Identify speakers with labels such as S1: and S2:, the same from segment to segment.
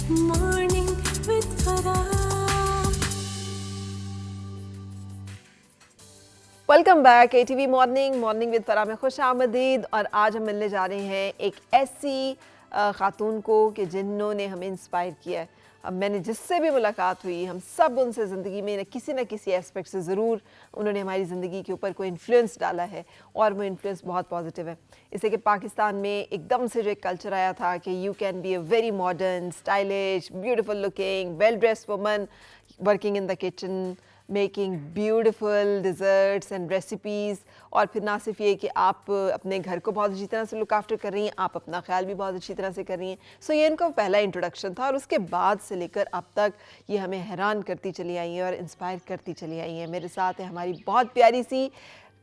S1: Morning with Farah.
S2: Welcome back ATV morning with Farah में खुश आमदीद। और आज हम मिलने जा रहे हैं एक ऐसी ख़ातून को कि जिन्होंने हमें इंस्पायर किया है। अब मैंने जिससे भी मुलाकात हुई, हम सब उनसे ज़िंदगी में न किसी एस्पेक्ट से ज़रूर उन्होंने हमारी ज़िंदगी के ऊपर कोई इन्फ्लुएंस डाला है, और वो इन्फ्लुएंस बहुत पॉजिटिव है। इससे कि पाकिस्तान में एकदम से जो एक कल्चर आया था कि you can be a very modern, stylish, beautiful looking, well dressed woman working in the kitchen, making beautiful desserts and recipes. और फिर ना सिर्फ ये कि आप अपने घर को बहुत अच्छी तरह से लुक आफ्टर कर रही हैं, आप अपना ख्याल भी बहुत अच्छी तरह से कर रही हैं। सो ये इनका पहला इंट्रोडक्शन था, और उसके बाद से लेकर अब तक ये हमें हैरान करती चली आई हैं और इंस्पायर करती चली आई हैं। मेरे साथ है हमारी बहुत प्यारी सी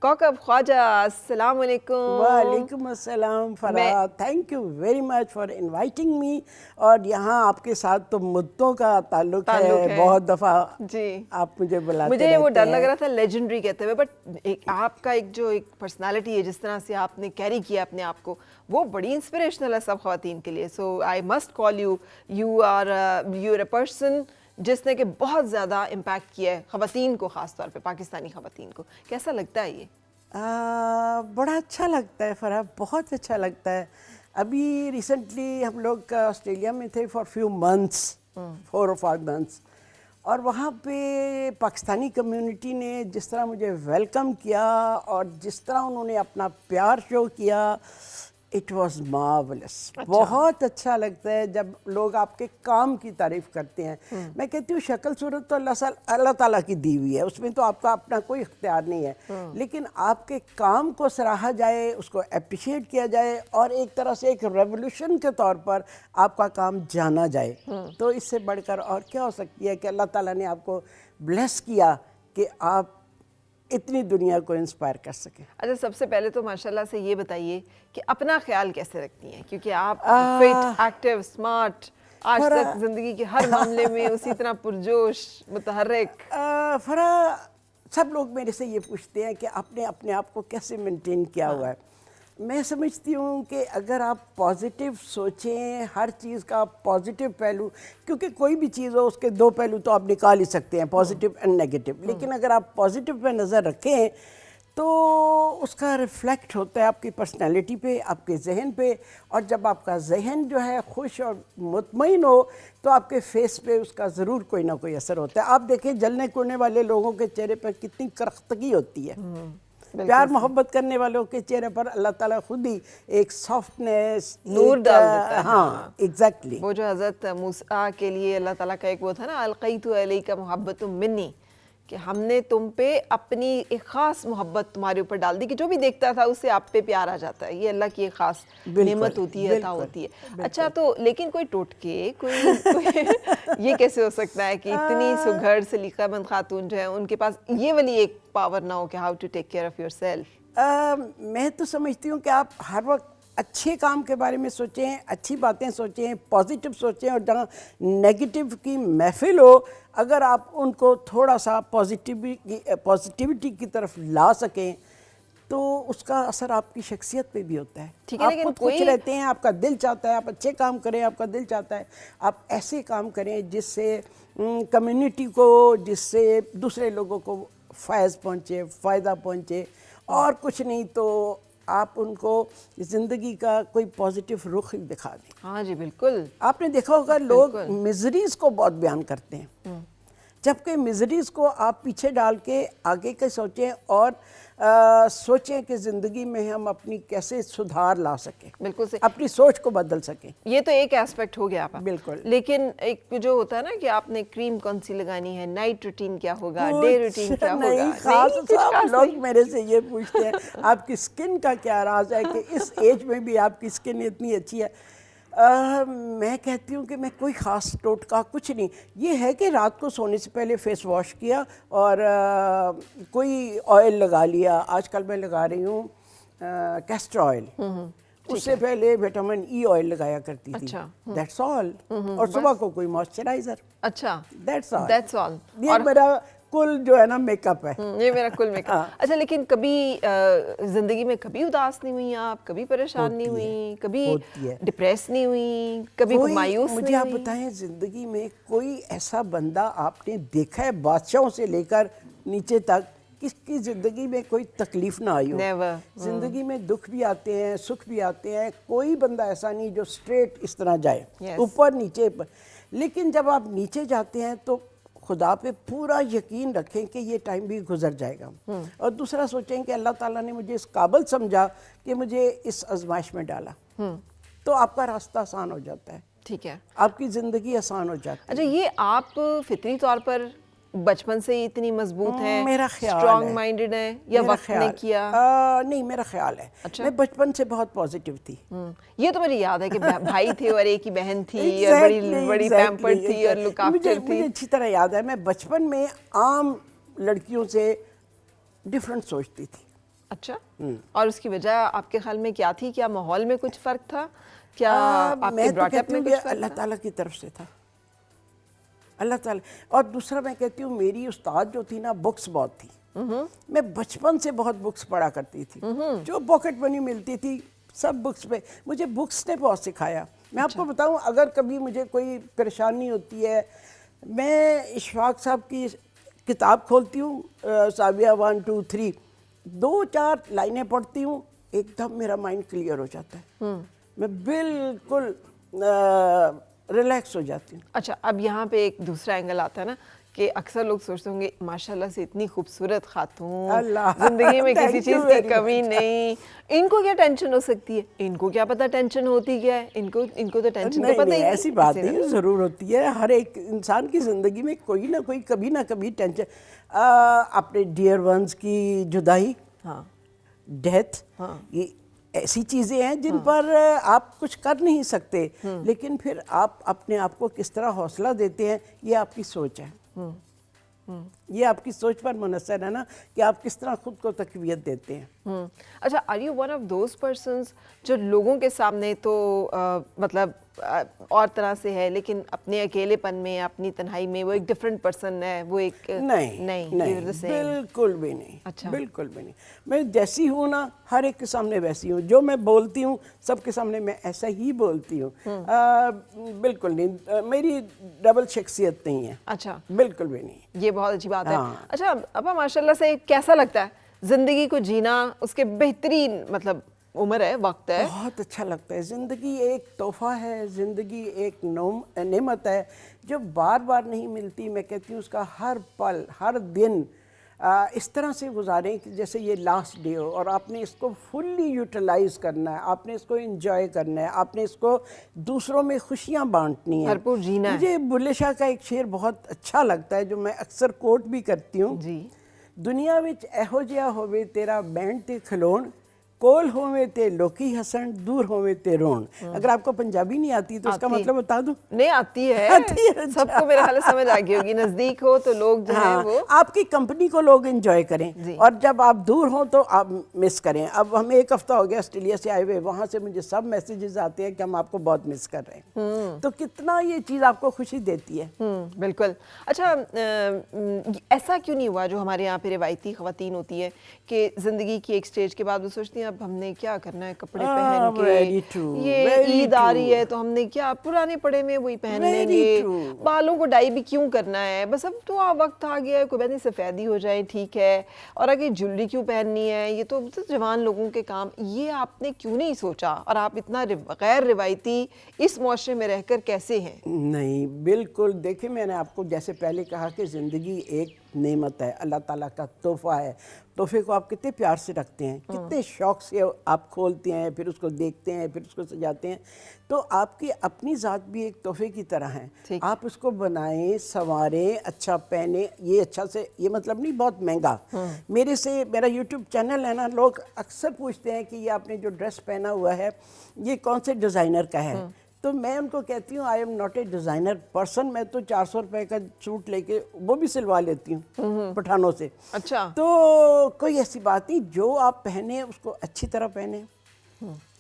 S2: कौकब ख्वाजा। अस्सलाम वालेकुम।
S3: वालेकुम अस्सलाम Farah, thank you very much for inviting me. और यहाँ आपके साथ तो मुद्दों का ताल्लुक है, बहुत दफ़ा
S2: जी
S3: आप मुझे बुलाते
S2: मुझे वो डर
S3: रहते
S2: लग
S3: हैं।
S2: रहा था लेजेंडरी कहते हुए, बट आपका एक पर्सनालिटी है, जिस तरह से आपने कैरी किया अपने आप को, वो बड़ी इंस्पिरेशनल है सब ख़वातीन के लिए। So I must call you are a person जिसने कि बहुत ज़्यादा इम्पैक्ट किया है ख़वातीन को, ख़ास तौर पे पाकिस्तानी ख़वातीन को। कैसा लगता है ये?
S3: बड़ा अच्छा लगता है फराह, बहुत अच्छा लगता है। अभी रिसेंटली हम लोग ऑस्ट्रेलिया में थे for few months, 4 or 5 months, और वहाँ पे पाकिस्तानी कम्युनिटी ने जिस तरह मुझे वेलकम किया और जिस तरह उन्होंने अपना प्यार शो किया, इट वॉज मार्वलस। बहुत अच्छा लगता है जब लोग आपके काम की तारीफ करते हैं। मैं कहती हूँ शक्ल सूरत तो अल्लाह ताला की दी हुई है, उसमें तो आपका अपना कोई इख्तियार नहीं है, लेकिन आपके काम को सराहा जाए, उसको अप्रिशिएट किया जाए, और एक तरह से एक रेवोल्यूशन के तौर पर आपका काम जाना जाए, तो इससे बढ़कर और क्या हो सकती है कि अल्लाह ताला ने आपको ब्लेस किया कि आप इतनी दुनिया को इंस्पायर कर सकें।
S2: अच्छा, सबसे पहले तो माशाल्लाह से ये बताइए कि अपना ख्याल कैसे रखती हैं, क्योंकि आप फिट, एक्टिव, स्मार्ट, आज तक ज़िंदगी के हर मामले में उसी तरह पुरजोश, मुतहर्रिक।
S3: फरा, सब लोग मेरे से ये पूछते हैं कि आपने अपने आप को कैसे मेंटेन किया हुआ है। मैं समझती हूँ कि अगर आप पॉजिटिव सोचें, हर चीज़ का पॉजिटिव पहलू, क्योंकि कोई भी चीज़ हो उसके 2 पहलू तो आप निकाल ही सकते हैं, पॉजिटिव एंड नेगेटिव, लेकिन अगर आप पॉजिटिव पे नज़र रखें तो उसका रिफ्लेक्ट होता है आपकी पर्सनैलिटी पे, आपके जहन पे, और जब आपका जहन जो है खुश और मुतमईन हो तो आपके फेस पे उसका ज़रूर कोई ना कोई असर होता है। आप देखें जलने कुड़ने वाले लोगों के चेहरे पर कितनी करख्तगी होती है, प्यार मोहब्बत करने वालों के चेहरे पर अल्लाह ताला खुद ही एक सॉफ्टनेस,
S2: नूर डाल देता है।
S3: हाँ, एग्जैक्टली।
S2: वो जो हज़रत मूसा के लिए अल्लाह ताला का एक वो था ना, अलक़ैतु अलैका मुहब्बतुम मिन्नी, कि हमने तुम पे अपनी एक ख़ास मोहब्बत तुम्हारे ऊपर डाल दी कि जो भी देखता था उससे आप पे प्यार आ जाता है। ये अल्लाह की एक ख़ास नेमत होती है, अता होती है। अच्छा, तो लेकिन कोई टोटके कोई ये कैसे हो सकता है कि इतनी सुघड़ सलीक़ामंद खातून जो है उनके पास ये वाली एक पावर ना हो कि how to take care of yourself?
S3: मैं तो समझती हूँ कि आप हर वक्त अच्छे काम के बारे में सोचें, अच्छी बातें सोचें, पॉजिटिव सोचें, और जहाँ नेगेटिव की महफिल हो, अगर आप उनको थोड़ा सा पॉजिटिविटी की तरफ ला सकें तो उसका असर आपकी शख्सियत पे भी होता है।
S2: ठीक है,
S3: आप
S2: लेकिन
S3: खुद खुश रहते हैं, आपका दिल चाहता है आप अच्छे काम करें, आपका दिल चाहता है आप ऐसे काम करें जिससे कम्युनिटी को, जिससे दूसरे लोगों को फैज़ पहुँचे, फ़ायदा पहुँचे, और कुछ नहीं तो आप उनको ज़िंदगी का कोई पॉजिटिव रुख ही दिखा दें।
S2: हाँ जी, बिल्कुल।
S3: आपने देखा होगा लोग मिजरीज़ को बहुत बयान करते हैं, जबकि मिजरीज़ को आप पीछे डाल के आगे के सोचें और सोचें कि ज़िंदगी में हम अपनी कैसे सुधार ला सकें,
S2: बिल्कुल से
S3: अपनी सोच को बदल सकें।
S2: ये तो एक एस्पेक्ट हो गया आपका।
S3: बिल्कुल।
S2: लेकिन एक जो होता है ना कि आपने क्रीम कौन सी लगानी है, नाइट रूटीन क्या होगा, डे रूटीन क्या होगा,
S3: नहीं, खास
S2: कुछ
S3: सब
S2: खास
S3: लोग
S2: नहीं।
S3: मेरे से ये पूछते हैं आपकी स्किन का क्या राज है कि इस एज में भी आपकी स्किन इतनी अच्छी है। मैं कहती हूँ कि मैं कोई ख़ास टोटका कुछ नहीं, ये है कि रात को सोने से पहले फेस वॉश किया और कोई ऑयल लगा लिया। आजकल मैं लगा रही हूँ कैस्टर ऑयल, उससे पहले विटामिन ई ऑयल लगाया करती थी।
S2: अच्छा,
S3: दैट्स ऑल। और सुबह को कोई मॉइस्चराइज़र।
S2: अच्छा,
S3: दैट्स ऑल।
S2: That's all.
S3: ये मेरा कुल जो है ना मेकअप है।
S2: ये मेरा कुल मेकअप। अच्छा, लेकिन कभी जिंदगी में कभी उदास नहीं हुई आप, कभी परेशान नहीं हुई, कभी डिप्रेस नहीं हुई, कभी मायूस नहीं हुई?
S3: मुझे आप बताएं, जिंदगी में कोई ऐसा बंदा आपने देखा है बादशाहों से लेकर नीचे तक किसकी जिंदगी में कोई तकलीफ ना आई हो?
S2: Never.
S3: जिंदगी में दुख भी आते हैं, सुख भी आते हैं, कोई बंदा ऐसा नहीं जो स्ट्रेट इस तरह जाए, ऊपर नीचे पर। लेकिन जब आप नीचे जाते हैं तो खुदा पे पूरा यकीन रखें कि ये टाइम भी गुजर जाएगा। और दूसरा सोचें कि अल्लाह ताला ने मुझे इस काबिल समझा कि मुझे इस आजमाइश में डाला, तो आपका रास्ता आसान हो जाता है।
S2: ठीक है,
S3: आपकी ज़िंदगी आसान हो जाती है।
S2: अच्छा, ये आप फितरी तौर पर बचपन से ही इतनी मजबूत हैं,
S3: मेरा ख्याल
S2: स्ट्रॉन्ग
S3: है,
S2: माइंडेड है, या वक्त ने किया?
S3: नहीं, मेरा ख्याल है।
S2: अच्छा?
S3: मैं बचपन से बहुत पॉजिटिव थी।
S2: ये तो मुझे याद है कि भाई थे और एक ही बहन थी और बड़ी पैम्पर्ड थी और लुक आफ्टर थी।
S3: मुझे अच्छी तरह याद है, मैं बचपन में आम लड़कियों से डिफरेंट सोचती थी।
S2: अच्छा, और उसकी वजह आपके ख्याल में क्या थी? क्या माहौल में कुछ फ़र्क था? क्या आपके ब्रॉटअप में कुछ फ़र्क था?
S3: अल्लाह ताला की तरफ से था, अल्लाह ताला। और दूसरा मैं कहती हूँ, मेरी उस्ताद जो थी ना, बुक्स बहुत थी। मैं बचपन से बहुत बुक्स पढ़ा करती थी, जो पॉकेट मनी मिलती थी सब बुक्स पे। मुझे बुक्स ने बहुत सिखाया। मैं आपको बताऊँ, अगर कभी मुझे कोई परेशानी होती है, मैं इशफाक साहब की किताब खोलती हूँ, साविया 1 2 3, 2-4 लाइनें पढ़ती हूँ, एकदम मेरा माइंड क्लियर हो जाता है। मैं बिल्कुल रिलैक्स हो जाती हूँ।
S2: अच्छा, अब यहाँ पे एक दूसरा एंगल आता है ना कि अक्सर लोग सोचते होंगे माशाल्लाह से इतनी खूबसूरत खातून, जिंदगी में किसी चीज़ की कमी नहीं, इनको क्या टेंशन हो सकती है? इनको क्या पता टेंशन होती क्या है? इनको तो टेंशन तो पता ही नहीं।
S3: ऐसी बात नहीं, ज़रूर होती है। हर एक इंसान की ज़िंदगी में कोई ना कोई कभी ना कभी टेंशन। अपने डियर वंस की जुदाई,
S2: हाँ,
S3: डेथ, ये ऐसी चीज़ें हैं जिन पर आप कुछ कर नहीं सकते, लेकिन फिर आप अपने आप को किस तरह हौसला देते हैं, ये आपकी सोच है। ये आपकी सोच पर मुनहसर है ना कि आप किस तरह खुद को तकवीयत देते हैं।
S2: अच्छा, are you one of those persons जो लोगों के सामने तो मतलब और तरह से है, लेकिन अपने अकेलेपन में, अपनी तन्हाई में वो एक डिफरेंट पर्सन है, वो एक
S3: नहीं, बिल्कुल भी नहीं।
S2: अच्छा,
S3: बिल्कुल भी नहीं। मैं जैसी हूँ ना, हर एक के सामने वैसी हूँ। जो मैं बोलती हूँ सबके सामने मैं ऐसा ही बोलती हूँ। बिल्कुल नहीं, मेरी डबल शख्सियत नहीं है।
S2: अच्छा,
S3: बिल्कुल भी नहीं।
S2: ये बहुत अच्छी बात है। अच्छा, अब माशाल्लाह से कैसा लगता है जिंदगी को जीना? उसके बेहतरीन मतलब उम्र है, वक्त है।
S3: बहुत अच्छा लगता है। ज़िंदगी एक तोहफ़ा है, ज़िंदगी एक नेमत है जो बार बार नहीं मिलती। मैं कहती हूँ उसका हर पल, हर दिन इस तरह से गुजारें कि जैसे ये लास्ट डे हो, और आपने इसको फुल्ली यूटिलाइज़ करना है, आपने इसको एंजॉय करना है, आपने इसको दूसरों में खुशियाँ बांटनी है,
S2: भरपूर जीना है।
S3: मुझे बुल्ले शाह का एक शेर बहुत अच्छा लगता है जो मैं अक्सर कोट भी करती हूँ
S2: जी।
S3: दुनिया विच एहो जिहा होवे तेरा बैंड ते खलोण, कोल होवे ते लोकी हसन, दूर होवे ते रोण। अगर आपको पंजाबी नहीं आती तो उसका मतलब बता दूं?
S2: नहीं आती है,
S3: अच्छा।
S2: सबको मेरे ख्याल समझ आ गई होगी। नजदीक हो तो लोग जो है वो
S3: आपकी कंपनी को लोग एंजॉय करें, और जब आप दूर हो तो आप मिस करें। अब हमें 1 हफ्ता हो गया ऑस्ट्रेलिया से आए हुए, वहाँ से मुझे सब मैसेजेस आते हैं कि हम आपको बहुत मिस कर रहे हैं। तो कितना ये चीज़ आपको खुशी देती है।
S2: बिल्कुल। अच्छा, ऐसा क्यों नहीं हुआ जो हमारे यहाँ पे रिवायती ख़वातीन होती है कि ज़िंदगी की एक स्टेज के बाद वो सोचती हैं अब हमने क्या करना है, कपड़े पहन के, ये ईद आ रही है तो हमने क्या पुराने पड़े में वही पहन लेंगे, बालों को डाई भी क्यों करना है, बस अब तो वक्त आ गया है, कोई बात नहीं सफ़ेदी हो जाए ठीक है, और आगे ज्वेलरी क्यों पहननी है, ये तो जवान लोगों के काम। ये आपने क्यों नहीं सोचा? और आप इतना गैर रिवायती इस मुआशरे में रहकर कैसे हैं?
S3: नहीं, बिल्कुल। देखिए, मैंने आपको जैसे पहले कहा कि ज़िंदगी एक नेमत है, अल्लाह ताला का तोहफ़ा है। तोहफे को आप कितने प्यार से रखते हैं, कितने शौक़ से आप खोलते हैं, फिर उसको देखते हैं, फिर उसको सजाते हैं। तो आपकी अपनी ज़ात भी एक तोहफे की तरह है। आप उसको बनाएं, संवारें, अच्छा पहने। ये अच्छा से, ये मतलब नहीं बहुत महंगा। मेरा यूट्यूब चैनल है ना, लोग अक्सर पूछते हैं कि ये आपने जो ड्रेस पहना हुआ है ये कौन से डिज़ाइनर का है। तो मैं उनको कहती हूँ I am not a designer person. मैं तो 400 रुपए का सूट लेके वो भी सिलवा लेती हूँ पठानों से।
S2: अच्छा,
S3: तो कोई ऐसी बात नहीं, जो आप पहने उसको अच्छी तरह पहने,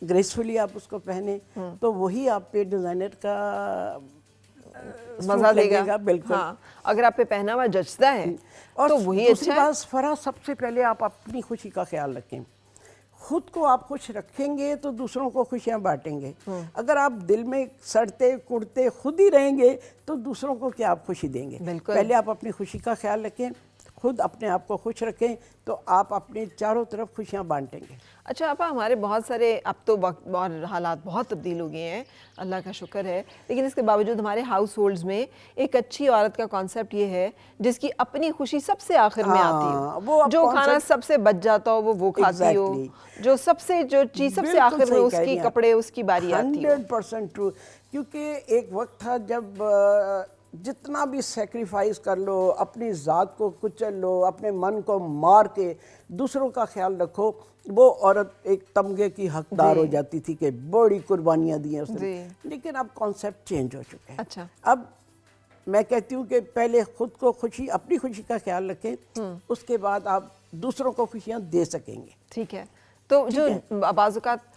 S3: ग्रेसफुली आप उसको पहने, तो वही आप पे डिज़ाइनर का
S2: مزہ دے
S3: لگے
S2: گا
S3: بالکل.
S2: ہاں اگر آپ پہ پہنا ہوا جچتا ہے
S3: اور
S2: تو وہی
S3: دوسری
S2: اچھا ہے.
S3: بات فرح، سب سے پہلے آپ اپنی خوشی کا خیال رکھیں. خود کو آپ خوش رکھیں گے تو دوسروں کو خوشیاں بانٹیں گے. اگر آپ دل میں سڑتے کڑتے خود ہی رہیں گے تو دوسروں کو کیا آپ خوشی دیں گے.
S2: بالکل.
S3: پہلے آپ اپنی خوشی کا خیال رکھیں، خود اپنے آپ کو خوش رکھیں تو آپ اپنے چاروں طرف خوشیاں بانٹیں گے.
S2: اچھا آپا، ہمارے بہت سارے اب تو وقت اور حالات بہت تبدیل ہو گئے ہیں، اللہ کا شکر ہے، لیکن اس کے باوجود ہمارے ہاؤس ہولڈز میں ایک اچھی عورت کا کانسیپٹ یہ ہے جس کی اپنی خوشی سب سے آخر میں آتی ہو، جو کھانا سب سے بچ جاتا ہو وہ کھاتی ہو، جو چیز سب سے آخر میں اس کی کپڑے اس کی باری آتی ہو.
S3: 100% ٹرو. کیونکہ ایک وقت تھا جب جتنا بھی سیکریفائز کر لو، اپنی ذات کو کچل لو، اپنے من کو مار کے دوسروں کا خیال رکھو، وہ عورت ایک تمغے کی حقدار ہو جاتی تھی کہ بڑی قربانیاں دی ہیں اس نے. لیکن اب کانسیپٹ چینج ہو چکے ہیں.
S2: اچھا
S3: اب میں کہتی ہوں کہ پہلے خود کو اپنی خوشی کا خیال رکھیں، اس کے بعد آپ دوسروں کو خوشیاں دے سکیں گے.
S2: ٹھیک ہے. تو جو بعض اوقات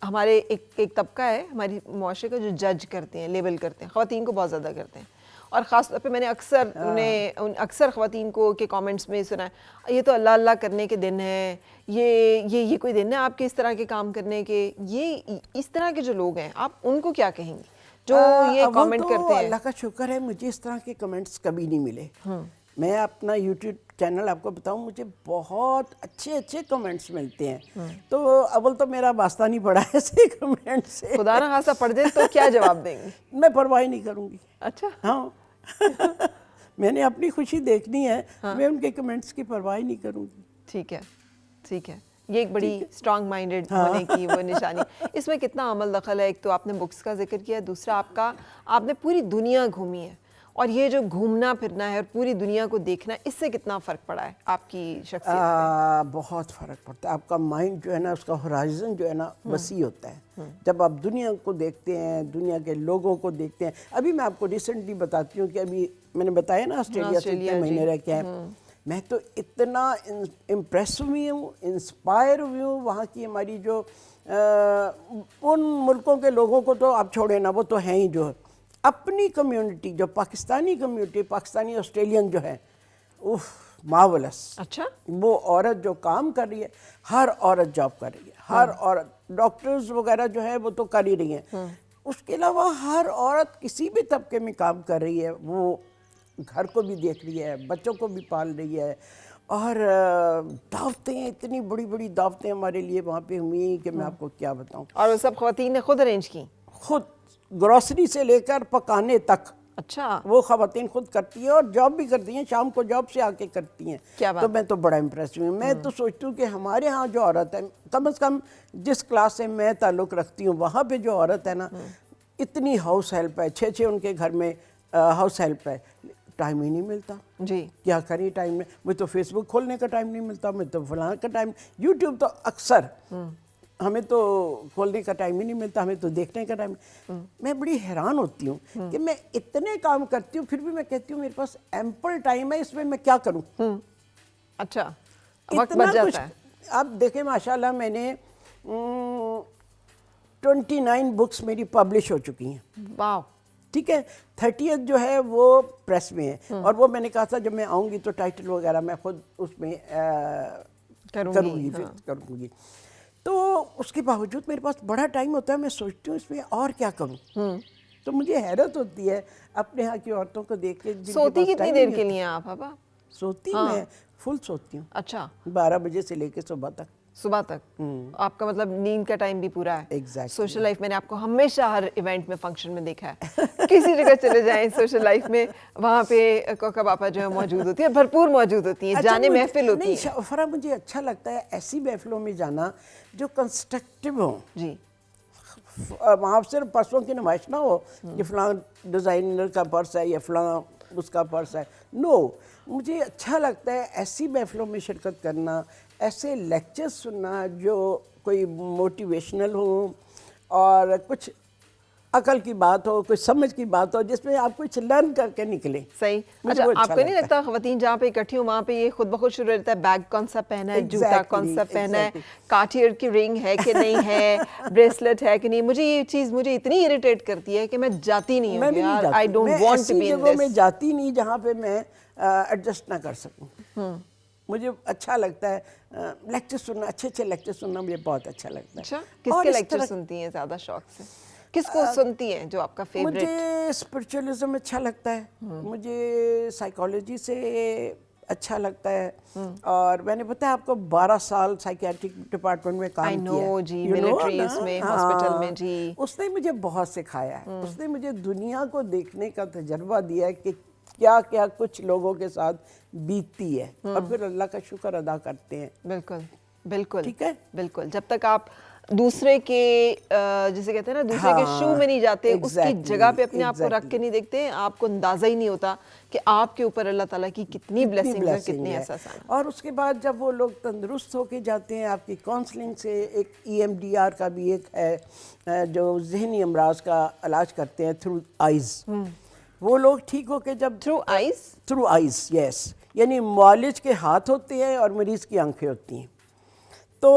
S2: ہمارے ایک طبقہ ہے ہماری معاشرے کا جو جج کرتے ہیں، لیبل کرتے ہیں، خواتین کو بہت زیادہ کرتے ہیں، اور خاص طور پہ میں نے اکثر خواتین کو کے کامنٹس میں سنا ہے یہ تو اللہ اللہ کرنے کے دن ہے، یہ کوئی دن ہے آپ کے اس طرح کے کام کرنے کے. یہ اس طرح کے جو لوگ ہیں آپ ان کو کیا کہیں گے جو یہ کامنٹ کرتے ہیں؟
S3: اللہ کا شکر ہے مجھے اس طرح کے کمنٹس کبھی نہیں ملے. میں اپنا یوٹیوب چینل آپ کو بتاؤں، مجھے بہت اچھے کمنٹس ملتے ہیں. تو اول تو میرا واسطہ نہیں پڑا ایسے کمنٹ سے.
S2: خدا نہ خاصا پڑھ دیں تو کیا جواب دیں گے؟
S3: میں پرواہ نہیں کروں گی.
S2: اچھا
S3: ہاں میں نے اپنی خوشی دیکھنی ہے، میں ان کے کمنٹس کی پرواہ نہیں کروں گی.
S2: ٹھیک ہے ٹھیک ہے. یہ ایک بڑی اسٹرانگ مائنڈڈ ہونے کی وہ نشانی. اس میں کتنا عمل دخل ہے؟ ایک تو آپ نے بکس کا ذکر کیا، دوسرا آپ نے پوری دنیا گھومی ہے، اور یہ جو گھومنا پھرنا ہے اور پوری دنیا کو دیکھنا ہے، اس سے کتنا فرق پڑا ہے آپ کی شخصیت پہ؟
S3: بہت فرق پڑتا ہے. آپ کا مائنڈ جو ہے نا، اس کا ہورائزن جو ہے نا وسیع ہوتا ہے. جب آپ دنیا کو دیکھتے ہیں، دنیا کے لوگوں کو دیکھتے ہیں. ابھی میں آپ کو ریسنٹلی بتاتی ہوں کہ ابھی میں نے بتایا نا آسٹریلیا سے اتنے مہینے رہ کے ہیں. میں تو اتنا امپریس ہوئی ہوں، انسپائر ہوئی ہوں. وہاں کی ہماری جو ان ملکوں کے لوگوں کو تو آپ چھوڑیں نا، وہ تو ہیں ہی. جو اپنی کمیونٹی، جو پاکستانی کمیونٹی، پاکستانی آسٹریلین جو ہے، مارولس.
S2: اچھا.
S3: وہ عورت جو کام کر رہی ہے، ہر عورت جاب کر رہی ہے، ہر عورت. ڈاکٹرز وغیرہ جو ہے وہ تو کر ہی رہی ہیں. اس کے علاوہ ہر عورت کسی بھی طبقے میں کام کر رہی ہے. وہ گھر کو بھی دیکھ رہی ہے، بچوں کو بھی پال رہی ہے. اور دعوتیں، اتنی بڑی بڑی دعوتیں ہمارے لیے وہاں پہ ہوئی کہ میں آپ کو کیا بتاؤں.
S2: اور وہ سب خواتین نے خود ارینج کی؟
S3: خود، گروسری سے لے کر پکانے تک.
S2: اچھا.
S3: وہ خواتین خود کرتی ہیں اور جاب بھی کرتی ہیں، شام کو جاب سے آ کے کرتی ہیں. تو میں تو بڑا امپریس ہوں. میں تو سوچتی ہوں کہ ہمارے ہاں جو عورت ہے، کم از کم جس کلاس سے میں تعلق رکھتی ہوں، وہاں پہ جو عورت ہے نا، اتنی ہاؤس ہیلپ ہے، 6 ان کے گھر میں ہاؤس ہیلپ ہے. ٹائم ہی نہیں ملتا.
S2: جی.
S3: کیا کریں ٹائم میں؟ مجھے تو فیس بک کھولنے کا ٹائم نہیں ملتا، مجھے تو فلاں کا ٹائم، یوٹیوب تو اکثر ہمیں تو کھولنے کا ٹائم ہی نہیں ملتا، ہمیں تو دیکھنے کا ٹائم. میں بڑی حیران ہوتی ہوں کہ میں اتنے کام کرتی ہوں، پھر بھی میں کہتی ہوں میرے پاس ایمپل ٹائم ہے، اس میں میں کیا کروں.
S2: اچھا. وقت بچ جاتا ہے.
S3: اب دیکھیں ماشاءاللہ میں نے 29 بکس میری پبلش ہو چکی ہیں.
S2: واو.
S3: ٹھیک ہے. 30th جو ہے وہ پریس میں ہے، اور وہ میں نے کہا تھا جب میں آؤں گی تو ٹائٹل وغیرہ میں خود اس میں کروں گی. تو اس کے باوجود میرے پاس بڑا ٹائم ہوتا ہے. میں سوچتی ہوں اس میں اور کیا کروں. تو مجھے حیرت ہوتی ہے اپنے ہاں کی عورتوں کو دیکھ کے.
S2: سوتی کتنی دیر کے لیے آپ پاپا؟
S3: سوتی میں فل سوتی ہوں.
S2: اچھا.
S3: 12 بجے سے لے کے صبح تک.
S2: صبح تک آپ کا مطلب نیند کا ٹائم بھی پورا ہے.
S3: ایگزیکٹلی.
S2: سوشل لائف میں نے آپ کو ہمیشہ ہر ایونٹ میں فنکشن میں دیکھا ہے. کسی جگہ چلے جائیں سوشل لائف میں، وہاں پہ کوکا پاپا جو ہے موجود ہوتی ہے، بھرپور موجود ہوتی ہیں، جانے محفل ہوتی ہے.
S3: فرح مجھے اچھا لگتا ہے ایسی محفلوں میں جانا جو کنسٹرکٹیو ہوں.
S2: جی.
S3: وہاں صرف پرسوں کی نمائش نہ ہو کہ فلاں ڈیزائنر کا پرس ہے یا فلاں اس کا پرس ہے. نو، مجھے اچھا لگتا ہے ایسی محفلوں میں شرکت کرنا، ایسے لیکچر سننا جو کوئی موٹیویشنل ہوں اور کچھ عقل کی بات ہو, کوئی سمجھ کی بات ہو, جس میں آپ کچھ لرن کر کے نکلیں.
S2: صحیح.
S3: مجھے
S2: اچھا
S3: وہ
S2: آپ کو نہیں لگتا خواتین جہاں پہ اکٹھی ہوں وہاں پہ یہ خود بخود شروع رہتا ہے بیگ کون سا پہنا ہے, جوتا کون سا پہنا ہے, کارٹیئر کی رنگ ہے کہ نہیں ہے, بریسلٹ ہے کہ نہیں. مجھے یہ چیز مجھے اتنی اریٹیٹ کرتی ہے کہ میں جاتی نہیں ہوں یار. I don't want to be in
S3: میں
S2: دس.
S3: جاتی نہیں جہاں پہ میں ایڈجسٹ نہ کر سکوں. مجھے اچھا لگتا ہے لیکچر سننا, اچھے اچھے لیکچر سننا مجھے بہت اچھا لگتا ہے.
S2: اچھا کس کے لیکچر سنتی ہیں زیادہ شوق سے, کس کو سنتی ہیں جو آپ کا فیوریٹ؟
S3: مجھے اسپرچولیزم اچھا لگتا ہے, مجھے سائیکالوجی سے اچھا لگتا ہے, اور میں نے بتایا آپ کو 12 سال سائیکیاٹرک ڈپارٹمنٹ میں کام کیا.
S2: جی ملٹری اس میں ہاسپٹل میں. جی
S3: اس نے مجھے بہت سکھایا ہے, اس نے مجھے دنیا کو دیکھنے کا تجربہ دیا ہے کہ کیا کیا کچھ لوگوں کے ساتھ بیتتی ہے, اور پھر اللہ کا شکر ادا کرتے ہیں.
S2: بالکل بالکل
S3: ٹھیک ہے,
S2: بالکل. جب تک آپ دوسرے کے جسے کہتے ہیں نا دوسرے کے شو میں نہیں جاتے, اس کی جگہ پہ اپنے آپ کو رکھ کے نہیں دیکھتے, آپ کو اندازہ ہی نہیں ہوتا کہ آپ کے اوپر اللہ تعالیٰ کی کتنی بلیسنگ ہے, کتنی احساسات.
S3: اور اس کے بعد جب وہ لوگ تندرست ہو کے جاتے ہیں آپ کی کاؤنسلنگ سے, ایک EMDR کا بھی ایک ہے جو ذہنی امراض کا علاج کرتے ہیں تھرو آئیز, وہ لوگ ٹھیک ہو کے جب تھرو آئیز یس, یعنی معالج کے ہاتھ ہوتے ہیں اور مریض کی آنکھیں ہوتی ہیں, تو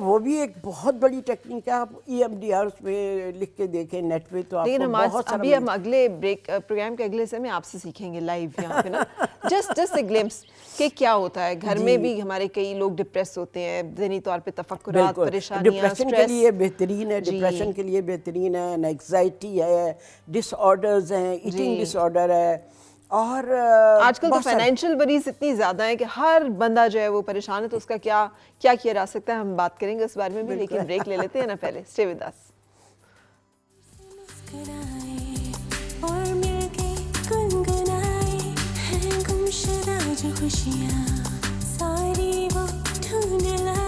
S3: وہ بھی ایک بہت بڑی ٹیکنیک ہے. آپ EMDR اس میں لکھ کے دیکھیں نیٹ پہ, تو آپ کو بہت سارا.
S2: ابھی ہم اگلے بریک پروگرام کے اگلے حصے میں آپ سے سیکھیں گے لائیو یہاں پہ نا, جسٹ اے گلمپس کہ کیا ہوتا ہے. گھر میں بھی ہمارے کئی لوگ ڈپریس ہوتے ہیں, ذہنی طور پہ تفکرات, پریشانیاں,
S3: ڈپریشن کے لیے بہترین ہے, ڈپریشن کے لیے بہترین ہے, اینگزائٹی ہے, ڈس آرڈرز ہیں, ایٹنگ ڈس آرڈر ہے, اور
S2: آج کل تو فائنینشیل وریز اتنی زیادہ ہیں کہ ہر بندہ جو ہے وہ پریشان ہے, تو اس کا کیا کیا جا سکتا ہے, ہم بات کریں گے اس بارے میں بھی, لیکن بریک لے لیتے ہیں نا پہلے. Stay with us.
S1: اور مل کے گنگنائے ہیں گمشدہ جو خوشیاں, ساری وہ ڈھونڈ لائے